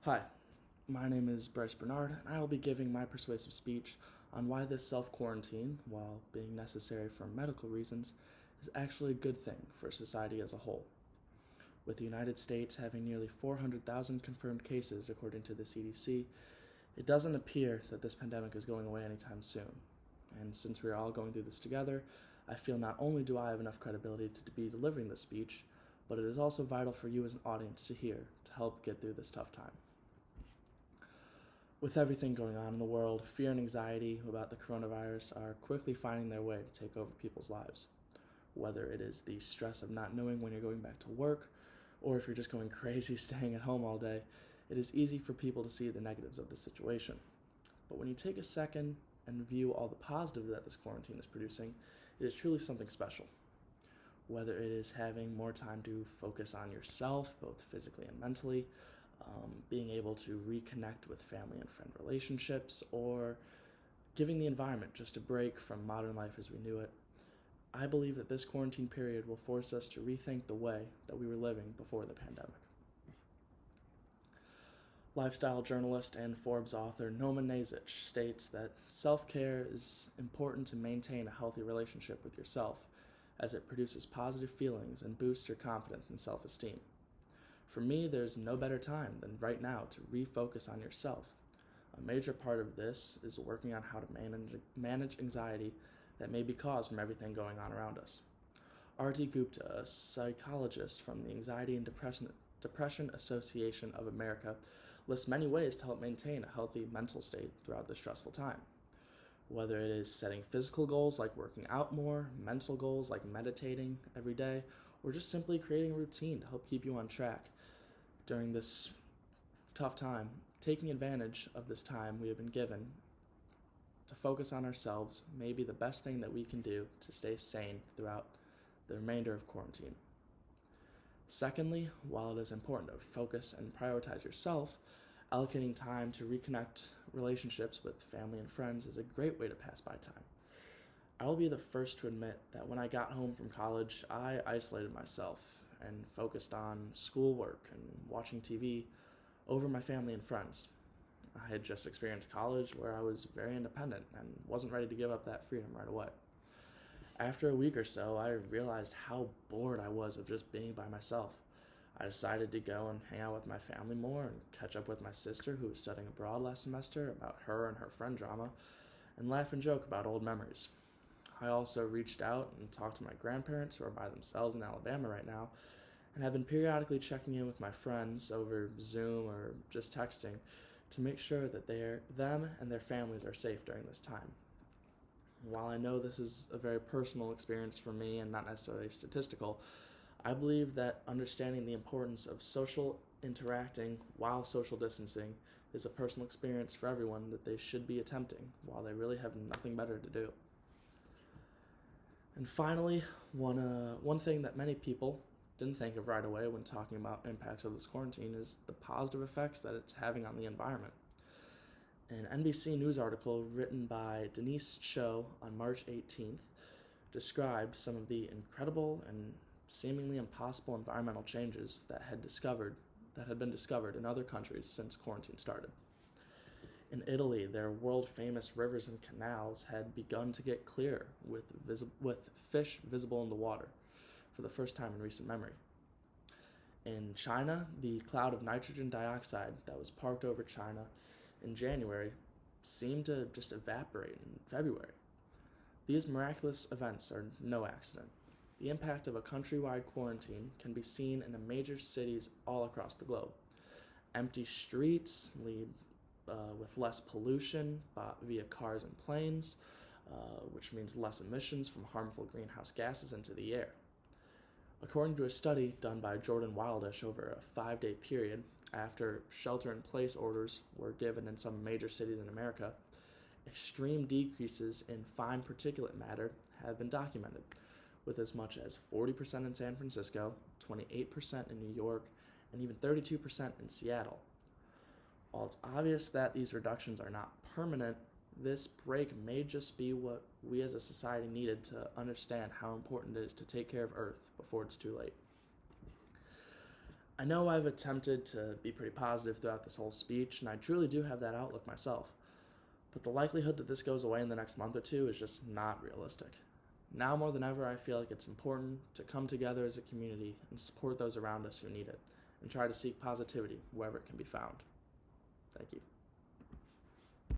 Hi, my name is Bryce Bernard, and I will be giving my persuasive speech on why this self quarantine, while being necessary for medical reasons, is actually a good thing for society as a whole. With the United States having nearly 400,000 confirmed cases, according to the CDC, it doesn't appear that this pandemic is going away anytime soon. And since we are all going through this together, I feel not only do I have enough credibility to be delivering this speech, but it is also vital for you as an audience to hear to help get through this tough time. With everything going on in the world, fear and anxiety about the coronavirus are quickly finding their way to take over people's lives. Whether it is the stress of not knowing when you're going back to work, or if you're just going crazy staying at home all day, it is easy for people to see the negatives of the situation. But when you take a second and view all the positives that this quarantine is producing, it is truly something special. Whether it is having more time to focus on yourself, both physically and mentally, being able to reconnect with family and friend relationships, or giving the environment just a break from modern life as we knew it, I believe that this quarantine period will force us to rethink the way that we were living before the pandemic. Lifestyle journalist and Forbes author Noman Nasic states that self-care is important to maintain a healthy relationship with yourself, as it produces positive feelings and boosts your confidence and self-esteem. For me, there's no better time than right now to refocus on yourself. A major part of this is working on how to manage anxiety that may be caused from everything going on around us. R.T. Gupta, a psychologist from the Anxiety and Depression Association of America, lists many ways to help maintain a healthy mental state throughout this stressful time. Whether it is setting physical goals like working out more, mental goals like meditating every day, or just simply creating a routine to help keep you on track during this tough time, taking advantage of this time we have been given to focus on ourselves may be the best thing that we can do to stay sane throughout the remainder of quarantine. Secondly, while it is important to focus and prioritize yourself, allocating time to reconnect relationships with family and friends is a great way to pass by time. I will be the first to admit that when I got home from college, I isolated myself and focused on schoolwork and watching TV over my family and friends. I had just experienced college where I was very independent and wasn't ready to give up that freedom right away. After a week or so, I realized how bored I was of just being by myself. I decided to go and hang out with my family more and catch up with my sister, who was studying abroad last semester, about her and her friend drama, and laugh and joke about old memories. I also reached out and talked to my grandparents, who are by themselves in Alabama right now, and have been periodically checking in with my friends over Zoom or just texting to make sure that them and their families are safe during this time. While I know this is a very personal experience for me and not necessarily statistical, I believe that understanding the importance of social interacting while social distancing is a personal experience for everyone that they should be attempting while they really have nothing better to do. And finally, one thing that many people didn't think of right away when talking about impacts of this quarantine is the positive effects that it's having on the environment. An NBC News article written by Denise Cho on March 18th described some of the incredible and seemingly impossible environmental changes that had been discovered in other countries since quarantine started. In Italy, their world-famous rivers and canals had begun to get clear with fish visible in the water for the first time in recent memory. In China, the cloud of nitrogen dioxide that was parked over China in January seemed to just evaporate in February. These miraculous events are no accident. The impact of a countrywide quarantine can be seen in the major cities all across the globe. Empty streets lead with less pollution via cars and planes, which means less emissions from harmful greenhouse gases into the air. According to a study done by Jordan Wildish over a 5-day period after shelter-in-place orders were given in some major cities in America, extreme decreases in fine particulate matter have been documented, with as much as 40% in San Francisco, 28% in New York, and even 32% in Seattle. While it's obvious that these reductions are not permanent, this break may just be what we as a society needed to understand how important it is to take care of Earth before it's too late. I know I've attempted to be pretty positive throughout this whole speech, and I truly do have that outlook myself. But the likelihood that this goes away in the next month or two is just not realistic. Now more than ever, I feel like it's important to come together as a community and support those around us who need it, and try to seek positivity wherever it can be found. Thank you.